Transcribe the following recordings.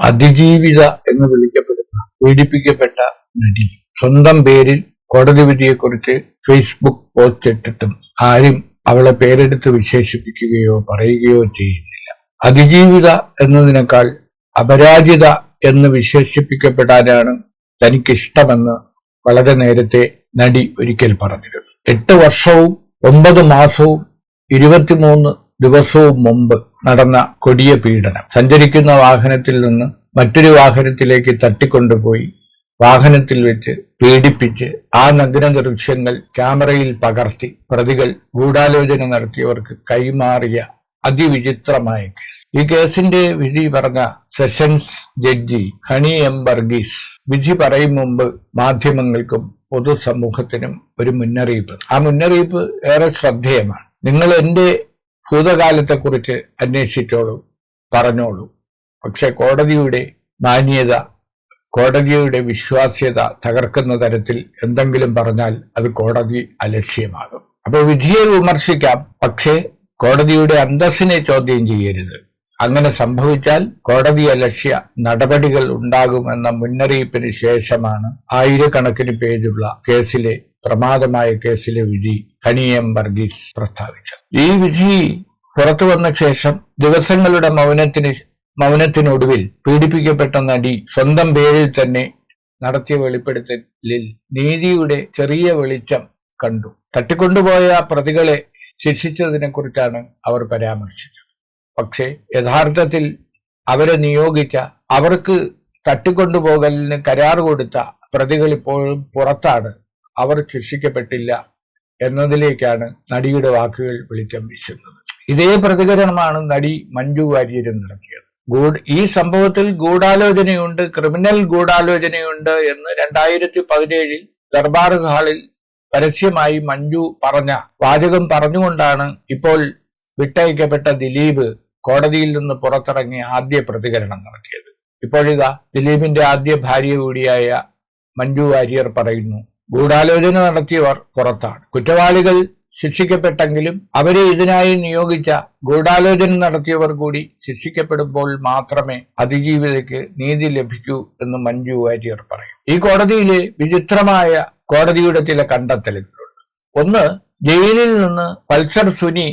അതിജീവിത എന്ന് വിളിക്കപ്പെടുന്ന പീഡിപ്പിക്കപ്പെട്ട നടി സ്വന്തം പേരിൽ കോടതി വിധിയെക്കുറിച്ച് ഫേസ്ബുക്ക് പോസ്റ്റ് ഇട്ടിട്ടും ആരും അവളെ പേരെടുത്ത് വിശേഷിപ്പിക്കുകയോ പറയുകയോ ചെയ്യുന്നില്ല. അതിജീവിത എന്നതിനേക്കാൾ അപരാജിത എന്ന് വിശേഷിപ്പിക്കപ്പെടാനാണ് തനിക്കിഷ്ടമെന്ന് വളരെ നേരത്തെ നടി ഒരിക്കൽ പറഞ്ഞിരുന്നു. 8 വർഷവും 9 മാസവും 23 ദിവസവും മുമ്പ് നടന്ന കൊടിയ പീഡനം. സഞ്ചരിക്കുന്ന വാഹനത്തിൽ നിന്ന് മറ്റൊരു വാഹനത്തിലേക്ക് തട്ടിക്കൊണ്ടുപോയി വാഹനത്തിൽ വെച്ച് പീഡിപ്പിച്ച് ആ നഗ്ന ദൃശ്യങ്ങൾ ക്യാമറയിൽ പകർത്തി പ്രതികൾ ഗൂഢാലോചന നടത്തിയവർക്ക് കൈമാറിയ അതിവിചിത്രമായ കേസ്. ഈ കേസിന്റെ വിധി പറഞ്ഞ sessions judge honey M Varghese വിധി പറയും മുമ്പ് മാധ്യമങ്ങൾക്കും പൊതുസമൂഹത്തിനും ഒരു മുന്നറിയിപ്പ്. ആ മുന്നറിയിപ്പ് ഏറെ ശ്രദ്ധേയമാണ്. നിങ്ങൾ എന്റെ ഭൂതകാലത്തെക്കുറിച്ച് അന്വേഷിച്ചോളൂ, പറഞ്ഞോളൂ. പക്ഷെ കോടതിയുടെ മാന്യത, കോടതിയുടെ വിശ്വാസ്യത തകർക്കുന്ന തരത്തിൽ എന്തെങ്കിലും പറഞ്ഞാൽ അത് കോടതി അലക്ഷ്യമാകും. അപ്പോൾ വിധിയെ വിമർശിക്കാം, പക്ഷേ കോടതിയുടെ അന്തസ്സിനെ ചോദ്യം ചെയ്യരുത്. അങ്ങനെ സംഭവിച്ചാൽ കോടതി അലക്ഷ്യ നടപടികൾ ഉണ്ടാകുമെന്ന മുന്നറിയിപ്പിന് ശേഷമാണ് ആയിരക്കണക്കിന് പേജുള്ള കേസിലെ പ്രമാദമായ കേസിലെ വിധി ഹണി എം വർഗീസ് പ്രസ്താവിച്ചത്. ഈ വിധി പുറത്തു വന്ന ശേഷം ദിവസങ്ങളുടെ മൗനത്തിനൊടുവിൽ പീഡിപ്പിക്കപ്പെട്ട നടി സ്വന്തം പേരിൽ തന്നെ നടത്തിയ വെളിപ്പെടുത്തലിൽ നീതിയുടെ ചെറിയ വെളിച്ചം കണ്ടു. തട്ടിക്കൊണ്ടുപോയ പ്രതികളെ ശിക്ഷിച്ചതിനെ കുറിച്ചാണ് അവർ പരാമർശിച്ചത്. പക്ഷേ യഥാർത്ഥത്തിൽ അവരെ നിയോഗിച്ച, അവർക്ക് തട്ടിക്കൊണ്ടുപോകലിന് കരാർ കൊടുത്ത പ്രതികൾ ഇപ്പോഴും പുറത്താണ്. അവർ ശിക്ഷിക്കപ്പെട്ടില്ല എന്നതിലേക്കാണ് നടിയുടെ വാക്കുകൾ വെളിച്ചം വീശുന്നത്. ഇതേ പ്രതികരണമാണ് നടി മഞ്ജു വാര്യരും നടത്തിയത്. ഈ സംഭവത്തിൽ ഗൂഢാലോചനയുണ്ട്, ക്രിമിനൽ ഗൂഢാലോചനയുണ്ട് എന്ന് 2017 ദർബാർ ഹാളിൽ പരസ്യമായി മഞ്ജു പറഞ്ഞ വാചകം പറഞ്ഞുകൊണ്ടാണ് ഇപ്പോൾ വിട്ടയക്കപ്പെട്ട ദിലീപ് കോടതിയിൽ നിന്ന് പുറത്തിറങ്ങി ആദ്യ പ്രതികരണം നടത്തിയത്. ഇപ്പോഴിതാ ദിലീപിന്റെ ആദ്യ ഭാര്യ കൂടിയായ മഞ്ജു വാര്യർ പറയുന്നു, ഗൂഢാലോചന നടത്തിയവർ പുറത്താണ്. കുറ്റവാളികൾ ശിക്ഷിക്കപ്പെട്ടെങ്കിലും അവരെ ഇതിനായി നിയോഗിച്ച ഗൂഢാലോചന നടത്തിയവർ കൂടി ശിക്ഷിക്കപ്പെടുമ്പോൾ മാത്രമേ അതിജീവിതയ്ക്ക് നീതി ലഭിക്കൂ എന്ന് മഞ്ജു വാര്യർ പറയും. ഈ കോടതിയിലെ വിചിത്രമായ കോടതിയുടെ ചില കണ്ടെത്തലുകളുണ്ട്. ഒന്ന്, ജയിലിൽ നിന്ന് പൾസർ സുനി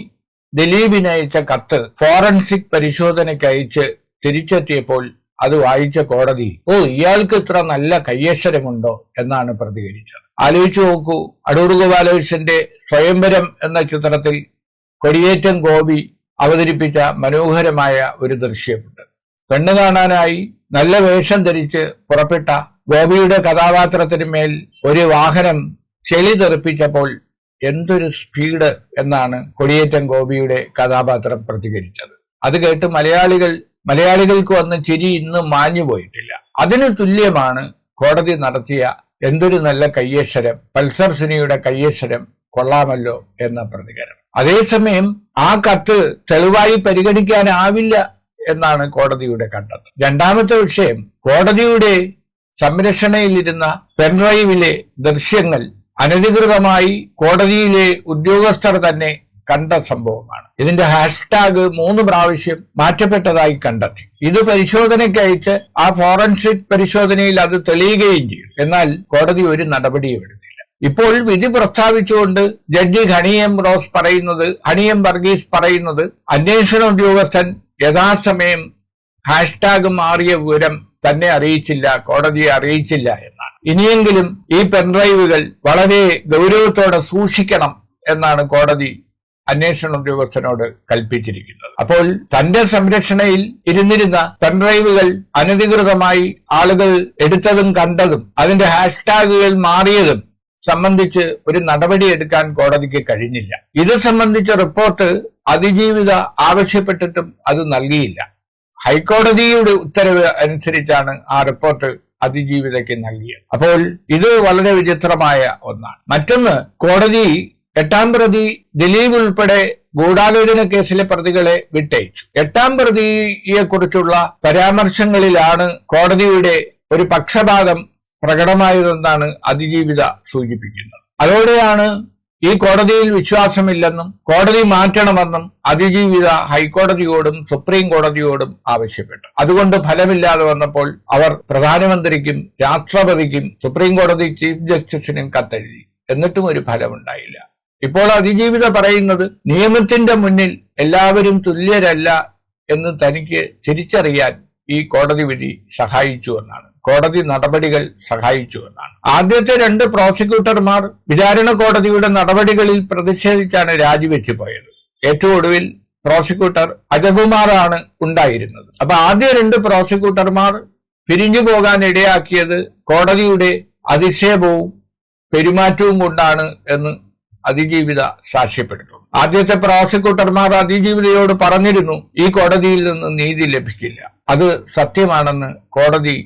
ദിലീപിന് അയച്ച കത്ത് ഫോറൻസിക് പരിശോധനയ്ക്ക് അയച്ച് തിരിച്ചെത്തിയപ്പോൾ അത് വായിച്ച കോടതി, ഇയാൾക്ക് ഇത്ര നല്ല കയ്യക്ഷരമുണ്ടോ എന്നാണ് പ്രതികരിച്ചത്. ആലോചിച്ചു നോക്കൂ, അടൂർ ഗോപാലകൃഷ്ണന്റെ സ്വയംവരം എന്ന ചിത്രത്തിൽ കൊടിയേറ്റം ഗോപി അവതരിപ്പിച്ച മനോഹരമായ ഒരു ദൃശ്യമുണ്ട്. പെണ്ണ് കാണാനായി നല്ല വേഷം ധരിച്ച് പുറപ്പെട്ട ഗോപിയുടെ കഥാപാത്രത്തിന് മേൽ ഒരു വാഹനം ചെളി തെറിപ്പിച്ചപ്പോൾ എന്തൊരു സ്പീഡ് എന്നാണ് കൊടിയേറ്റം ഗോപിയുടെ കഥാപാത്രം പ്രതികരിച്ചത്. അത് കേട്ട് മലയാളികൾക്ക് വന്ന ചിരി ഇന്ന് മാഞ്ഞു പോയിട്ടില്ല. അതിന് തുല്യമാണ് കോടതി നടത്തിയ എന്തൊരു നല്ല കയ്യക്ഷരം, പൾസർ സുനിയുടെ കയ്യക്ഷരം കൊള്ളാമല്ലോ എന്ന പ്രതികരണം. അതേസമയം ആ കത്ത് തെളിവായി പരിഗണിക്കാനാവില്ല എന്നാണ് കോടതിയുടെ കണ്ടെത്തൽ. രണ്ടാമത്തെ വിഷയം, കോടതിയുടെ സംരക്ഷണയിലിരുന്ന പെൻഡ്രൈവിലെ ദൃശ്യങ്ങൾ അനധികൃതമായി കോടതിയിലെ ഉദ്യോഗസ്ഥർ തന്നെ കണ്ട സംഭവമാണ്. ഇതിന്റെ ഹാഷ്ടാഗ് 3 പ്രാവശ്യം മാറ്റപ്പെട്ടതായി കണ്ടെത്തി. ഇത് പരിശോധനയ്ക്ക് അയച്ച് ആ ഫോറൻസിക് പരിശോധനയിൽ അത് തെളിയുകയും ചെയ്തു. എന്നാൽ കോടതി ഒരു നടപടിയും എടുത്തില്ല. ഇപ്പോൾ വിധി പ്രസ്താവിച്ചുകൊണ്ട് ജഡ്ജി ഹണി എം വർഗീസ് പറയുന്നത്, അന്വേഷണ ഉദ്യോഗസ്ഥൻ യഥാസമയം ഹാഷ്ടാഗ് മാറിയ വിവരം തന്നെ അറിയിച്ചില്ല, കോടതിയെ അറിയിച്ചില്ല എന്നാണ്. ഇനിയെങ്കിലും ഈ പെൻഡ്രൈവുകൾ വളരെ ഗൗരവത്തോടെ സൂക്ഷിക്കണം എന്നാണ് കോടതി അന്വേഷണ ഉദ്യോഗസ്ഥനോട് കൽപ്പിച്ചിരിക്കുന്നത്. അപ്പോൾ തന്റെ സംരക്ഷണയിൽ ഇരുന്നിരുന്ന പെൻഡ്രൈവുകൾ അനധികൃതമായി ആളുകൾ എടുത്തതും കണ്ടതും അതിന്റെ ഹാഷ്ടാഗുകൾ മാറിയതും സംബന്ധിച്ച് ഒരു നടപടി എടുക്കാൻ കോടതിക്ക് കഴിഞ്ഞില്ല. ഇത് സംബന്ധിച്ച റിപ്പോർട്ട് അതിജീവിത ആവശ്യപ്പെട്ടിട്ടും അത് നൽകിയില്ല. ഹൈക്കോടതിയുടെ ഉത്തരവ് അനുസരിച്ചാണ് ആ റിപ്പോർട്ട് അതിജീവിതയ്ക്ക് നൽകിയത്. അപ്പോൾ ഇത് വളരെ വിചിത്രമായ ഒന്നാണ്. മറ്റൊന്ന്, കോടതി 8ാം പ്രതി ദിലീപ് ഉൾപ്പെടെ ഗൂഢാലോചന കേസിലെ പ്രതികളെ വിട്ടയച്ചു. 8ാം പ്രതിയെ കുറിച്ചുള്ള പരാമർശങ്ങളിലാണ് കോടതിയുടെ ഒരു പക്ഷപാതം പ്രകടമായതെന്നാണ് അതിജീവിത സൂചിപ്പിക്കുന്നത്. അതോടെയാണ് ഈ കോടതിയിൽ വിശ്വാസമില്ലെന്നും കോടതി മാറ്റണമെന്നും അതിജീവിത ഹൈക്കോടതിയോടും സുപ്രീം കോടതിയോടും ആവശ്യപ്പെട്ടു. അതുകൊണ്ട് ഫലമില്ലാതെ വന്നപ്പോൾ അവർ പ്രധാനമന്ത്രിക്കും രാഷ്ട്രപതിക്കും സുപ്രീം കോടതി ചീഫ് ജസ്റ്റിസിനും കത്തെഴുതി. എന്നിട്ടും ഒരു ഫലമുണ്ടായില്ല. ഇപ്പോൾ അതിജീവിത പറയുന്നത് നിയമത്തിന്റെ മുന്നിൽ എല്ലാവരും തുല്യരല്ല എന്ന് തനിക്ക് തിരിച്ചറിയാൻ ഈ കോടതി വിധി സഹായിച്ചു എന്നാണ്, കോടതി നടപടികൾ സഹായിച്ചു എന്നാണ്. ആദ്യത്തെ 2 പ്രോസിക്യൂട്ടർമാർ വിചാരണ കോടതിയുടെ നടപടികളിൽ പ്രതിഷേധിച്ചാണ് രാജിവെച്ചു പോയത്. ഏറ്റവും ഒടുവിൽ പ്രോസിക്യൂട്ടർ അജകുമാറാണ് ഉണ്ടായിരുന്നത്. അപ്പൊ ആദ്യ 2 പ്രോസിക്യൂട്ടർമാർ പിരിഞ്ഞു പോകാൻ ഇടയാക്കിയത് കോടതിയുടെ അധിക്ഷേപവും പെരുമാറ്റവും കൊണ്ടാണ് എന്ന് അതിജീവിത സാക്ഷ്യപ്പെടുത്തുന്നു. ആദ്യത്തെ പ്രോസിക്യൂട്ടർമാർ അതിജീവിതയോട് പറഞ്ഞിരുന്നു ഈ കോടതിയിൽ നിന്ന് നീതി ലഭിക്കില്ല. അത് സത്യമാണെന്ന് കോടതി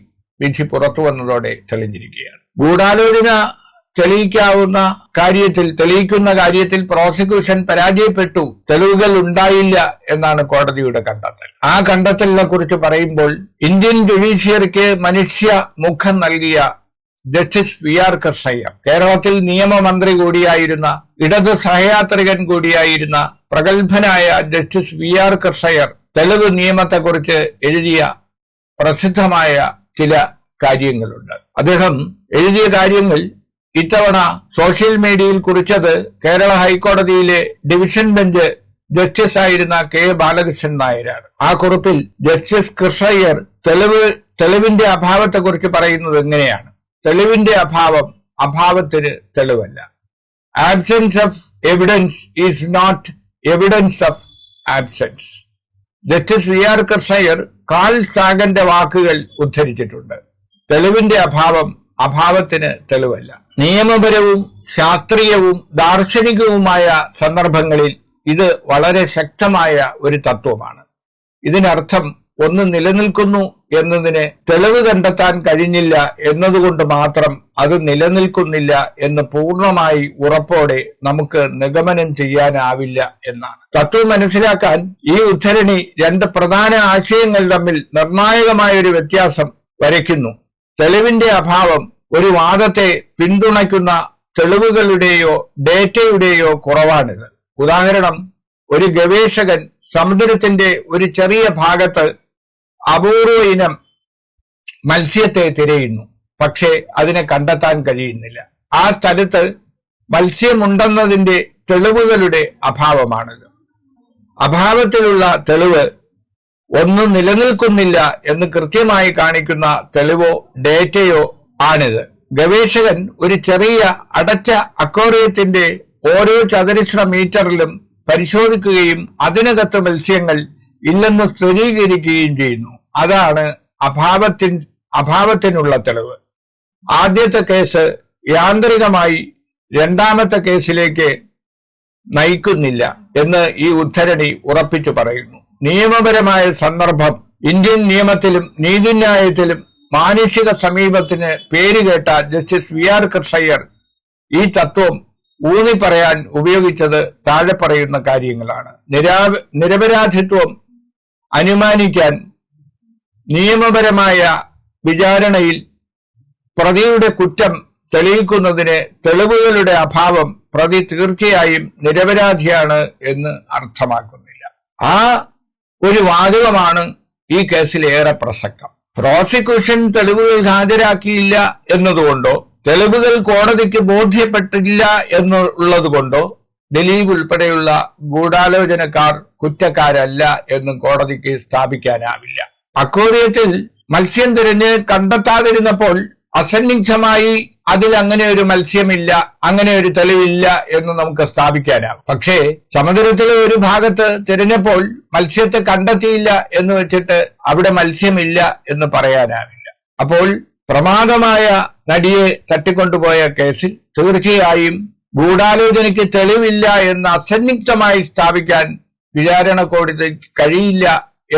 വിധി പുറത്തു വന്നതോടെ തെളിഞ്ഞിരിക്കുകയാണ്. ഗൂഢാലോചന തെളിയിക്കുന്ന കാര്യത്തിൽ പ്രോസിക്യൂഷൻ പരാജയപ്പെട്ടു, തെളിവുകൾ ഉണ്ടായില്ല എന്നാണ് കോടതിയുടെ കണ്ടെത്തൽ. ആ കണ്ടെത്തലിനെ കുറിച്ച് പറയുമ്പോൾ ഇന്ത്യൻ ജുഡീഷ്യറിക്ക് മനുഷ്യ മുഖം നൽകിയ ജസ്റ്റിസ് VR കൃഷ്ണയ്യർ, കേരളത്തിൽ നിയമമന്ത്രി കൂടിയായിരുന്ന ഇടത് സഹയാത്രികൻ കൂടിയായിരുന്ന പ്രഗത്ഭനായ ജസ്റ്റിസ് VR കൃഷ്ണയ്യർ തെളിവ് നിയമത്തെക്കുറിച്ച് എഴുതിയ പ്രസിദ്ധമായ ചില കാര്യങ്ങളുണ്ട്. അദ്ദേഹം എഴുതിയ കാര്യങ്ങൾ ഇത്തവണ സോഷ്യൽ മീഡിയയിൽ കുറിച്ചത് കേരള ഹൈക്കോടതിയിലെ ഡിവിഷൻ ബെഞ്ച് ജസ്റ്റിസ് ആയിരുന്ന K ബാലകൃഷ്ണൻ നായരാണ്. ആ കുറിപ്പിൽ ജസ്റ്റിസ് കൃഷ്ണയ്യർ തെളിവിന്റെ അഭാവത്തെക്കുറിച്ച് പറയുന്നത് എങ്ങനെയാണ്? തെളിവിന്റെ അഭാവത്തിന് തെളിവല്ല. Absence of evidence is not evidence of absence. Justice VR Krishna Iyer Carl സാഗന്റെ വാക്കുകൾ ഉദ്ധരിച്ചിട്ടുണ്ട്. തെളിവിന്റെ അഭാവത്തിന് തെളിവല്ല. നിയമപരവും ശാസ്ത്രീയവും ദാർശനികവുമായ സന്ദർഭങ്ങളിൽ ഇത് വളരെ ശക്തമായ ഒരു തത്വമാണ്. ഇതിനർത്ഥം ഒന്ന് നിലനിൽക്കുന്നു എന്നതിന് തെളിവ് കണ്ടെത്താൻ കഴിഞ്ഞില്ല എന്നതുകൊണ്ട് മാത്രം അത് നിലനിൽക്കുന്നില്ല എന്ന് പൂർണ്ണമായി ഉറപ്പോടെ നമുക്ക് നിഗമനം ചെയ്യാനാവില്ല എന്നാണ്. തത്വം മനസ്സിലാക്കാൻ ഈ ഉദ്ധരണി 2 പ്രധാന ആശയങ്ങൾ തമ്മിൽ നിർണായകമായ ഒരു വ്യത്യാസം വരയ്ക്കുന്നു. തെളിവിന്റെ അഭാവം ഒരു വാദത്തെ പിന്തുണയ്ക്കുന്ന തെളിവുകളുടെയോ ഡേറ്റയുടെയോ കുറവാണിത്. ഉദാഹരണം, ഒരു ഗവേഷകൻ സമുദ്രത്തിന്റെ ഒരു ചെറിയ ഭാഗത്ത് അപൂർവ ഇനം മത്സ്യത്തെ തിരയുന്നു, പക്ഷേ അതിനെ കണ്ടെത്താൻ കഴിയുന്നില്ല. ആ സ്ഥലത്ത് മത്സ്യമുണ്ടെന്നതിന്റെ തെളിവുകളുടെ അഭാവമാണിത്. അഭാവത്തിലുള്ള തെളിവ് ഒന്നും നിലനിൽക്കുന്നില്ല എന്ന് കൃത്യമായി കാണിക്കുന്ന തെളിവോ ഡേറ്റയോ ആണിത്. ഗവേഷകൻ ഒരു ചെറിയ അടച്ച അക്വേറിയത്തിന്റെ ഓരോ ചതുരശ്ര മീറ്ററിലും പരിശോധിക്കുകയും അതിനകത്ത് മത്സ്യങ്ങൾ ഇല്ലെന്ന് സ്ഥിരീകരിക്കുകയും ചെയ്യുന്നു. അതാണ് അഭാവത്തിനുള്ള തെളിവ്. ആദ്യത്തെ കേസ് യാന്ത്രികമായി രണ്ടാമത്തെ കേസിലേക്ക് നയിക്കുന്നില്ല എന്ന് ഈ ഉദ്ധരണി ഉറപ്പിച്ചു പറയുന്നു. നിയമപരമായ സന്ദർഭം ഇന്ത്യൻ നിയമത്തിലും നീതിന്യായത്തിലും മാനുഷിക സമീപത്തിന് പേരുകേട്ട ജസ്റ്റിസ് VR കൃഷ്ണയ്യർ ഈ തത്വം ഊന്നി പറയാൻ ഉപയോഗിച്ചത് താഴെ പറയുന്ന കാര്യങ്ങളാണ്. നിരപരാധിത്വം അനുമാനിക്കാൻ നിയമപരമായ വിചാരണയിൽ പ്രതിയുടെ കുറ്റം തെളിയിക്കുന്നതിന് തെളിവുകളുടെ അഭാവം പ്രതി തീർച്ചയായും നിരപരാധിയാണ് എന്ന് അർത്ഥമാക്കുന്നില്ല. ആ ഒരു വാചകമാണ് ഈ കേസിൽ ഏറെ പ്രസക്തം. പ്രോസിക്യൂഷൻ തെളിവുകൾ ഹാജരാക്കിയില്ല എന്നതുകൊണ്ടോ തെളിവുകൾ കോടതിക്ക് ബോധ്യപ്പെട്ടില്ല എന്നുള്ളത് കൊണ്ടോ ദിലീപ് ഉൾപ്പെടെയുള്ള ഗൂഢാലോചനക്കാർ കുറ്റക്കാരല്ല എന്ന് കോടതിക്ക് സ്ഥാപിക്കാനാവില്ല. അക്വേറിയത്തിൽ മത്സ്യം തിരഞ്ഞ് കണ്ടെത്താതിരുന്നപ്പോൾ അസന്നിഗ്ധമായി അതിൽ അങ്ങനെ ഒരു മത്സ്യമില്ല, അങ്ങനെ ഒരു തെളിവില്ല എന്ന് നമുക്ക് സ്ഥാപിക്കാനാവും. പക്ഷേ സമുദ്രത്തിലെ ഒരു ഭാഗത്ത് തിരഞ്ഞപ്പോൾ മത്സ്യത്തെ കണ്ടെത്തിയില്ല എന്ന് വെച്ചിട്ട് അവിടെ മത്സ്യമില്ല എന്ന് പറയാനാവില്ല. അപ്പോൾ പ്രമാദമായ നടിയെ തട്ടിക്കൊണ്ടുപോയ കേസിൽ തീർച്ചയായും ഗൂഢാലോചനയ്ക്ക് തെളിവില്ല എന്ന് അസന്നിഗ്ധമായി സ്ഥാപിക്കാൻ വിചാരണ കോടതിക്ക് കഴിയില്ല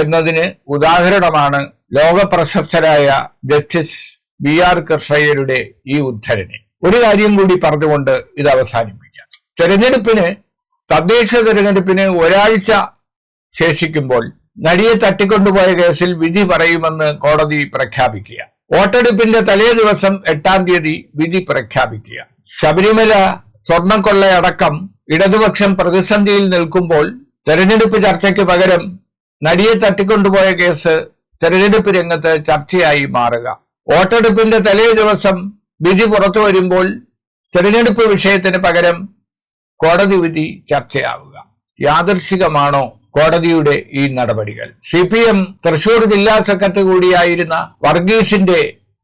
എന്നതിന് ഉദാഹരണമാണ് ലോകപ്രശസ്തരായ ജസ്റ്റിസ് VR കൃഷ്ണയ്യരുടെ ഈ ഉദ്ധരണി. ഒരു കാര്യം കൂടി പറഞ്ഞുകൊണ്ട് ഇത് അവസാനിപ്പിക്കാം. തദ്ദേശ തെരഞ്ഞെടുപ്പിന് ഒരാഴ്ച ശേഷിക്കുമ്പോൾ നടിയെ തട്ടിക്കൊണ്ടുപോയ കേസിൽ വിധി പറയുമെന്ന് കോടതി പ്രഖ്യാപിക്കുക. വോട്ടെടുപ്പിന്റെ തലേ ദിവസം 8-ാം തീയതി വിധി പ്രഖ്യാപിക്കുക. ശബരിമല സ്വർണ്ണക്കൊള്ളയടക്കം ഇടതുപക്ഷം പ്രതിസന്ധിയിൽ നിൽക്കുമ്പോൾ തെരഞ്ഞെടുപ്പ് ചർച്ചയ്ക്ക് പകരം നടിയെ തട്ടിക്കൊണ്ടുപോയ കേസ് തെരഞ്ഞെടുപ്പ് രംഗത്ത് ചർച്ചയായി മാറുക, വോട്ടെടുപ്പിന്റെ തലേ ദിവസം വിധി പുറത്തു വരുമ്പോൾ തെരഞ്ഞെടുപ്പ് വിഷയത്തിന് പകരം കോടതി വിധി ചർച്ചയാവുക. യാദൃശ്ചികമാണോ കോടതിയുടെ ഈ നടപടികൾ? CPM തൃശൂർ ജില്ലാ സെക്രട്ടറി കൂടിയായിരുന്ന വർഗീസിന്റെ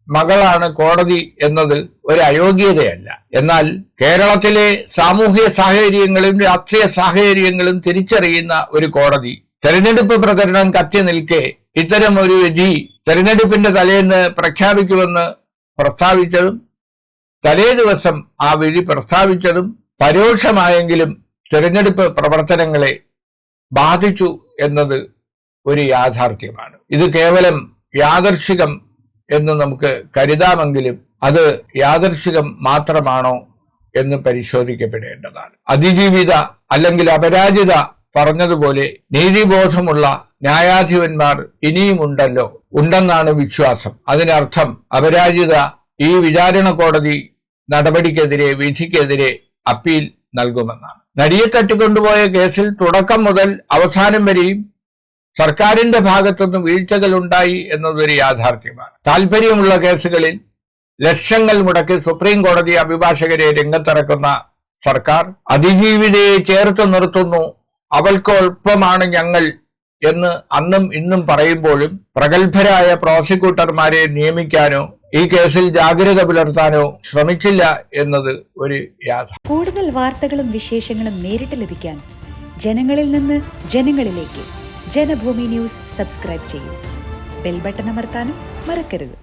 മകളാണ് കോടതി എന്നത് ഒരു അയോഗ്യതയല്ല. എന്നാൽ കേരളത്തിലെ സാമൂഹ്യ സാഹചര്യങ്ങളും രാഷ്ട്രീയ സാഹചര്യങ്ങളും തിരിച്ചറിയുന്ന ഒരു കോടതി തെരഞ്ഞെടുപ്പ് പ്രചരണം കത്തി നിൽക്കെ ഇത്തരം ഒരു വിധി തെരഞ്ഞെടുപ്പിന്റെ തലേന്ന് പ്രഖ്യാപിക്കുമെന്ന് പ്രസ്താവിച്ചതും തലേ ദിവസം ആ വിധി പ്രസ്താവിച്ചതും പരോക്ഷമായെങ്കിലും തെരഞ്ഞെടുപ്പ് പ്രവർത്തനങ്ങളെ ബാധിച്ചു എന്നത് ഒരു യാഥാർത്ഥ്യമാണ്. ഇത് കേവലം യാദർശികം എന്ന് നമുക്ക് കരുതാമെങ്കിലും അത് യാദർശികം മാത്രമാണോ എന്ന് പരിശോധിക്കപ്പെടേണ്ടതാണ്. അതിജീവിത അല്ലെങ്കിൽ അപരാജിത പറഞ്ഞതുപോലെ നീതിബോധമുള്ള ന്യായാധിപന്മാർ ഇനിയുമുണ്ടല്ലോ, ഉണ്ടെന്നാണ് വിശ്വാസം. അതിനർത്ഥം അപരാജിത ഈ വിചാരണ കോടതി നടപടിക്കെതിരെ, വിധിക്കെതിരെ അപ്പീൽ നൽകുമെന്നാണ്. നടിയെ തട്ടിക്കൊണ്ടുപോയ കേസിൽ തുടക്കം മുതൽ അവസാനം വരെയും സർക്കാരിന്റെ ഭാഗത്തുനിന്ന് വീഴ്ചകൾ ഉണ്ടായി എന്നതൊരു യാഥാർത്ഥ്യമാണ്. താല്പര്യമുള്ള കേസുകളിൽ ലക്ഷങ്ങൾ മുടക്കി സുപ്രീം കോടതി അഭിഭാഷകരെ രംഗത്തിറക്കുന്ന സർക്കാർ അതിജീവിതയെ ചേർത്ത് നിർത്തുന്നു, അവൾക്കൊപ്പമാണ് ഞങ്ങൾ എന്ന് അന്നും ഇന്നും പറയുമ്പോഴും പ്രഗത്ഭരായ പ്രോസിക്യൂട്ടർമാരെ നിയമിക്കാനോ ഈ കേസിൽ ജാഗ്രത പുലർത്താനോ ശ്രമിച്ചില്ല എന്നത് ഒരു യാഥാർത്ഥ്യം. കൂടുതൽ വാർത്തകളും വിശേഷങ്ങളും നേരിട്ട് ലഭിക്കാൻ ജനങ്ങളിൽ നിന്ന് ജനങ്ങളിലേക്ക് ജനഭൂമി ന്യൂസ് സബ്സ്ക്രൈബ് ചെയ്യൂ. ബെൽ ബട്ടൺ അമർത്താനും മറക്കരുത്.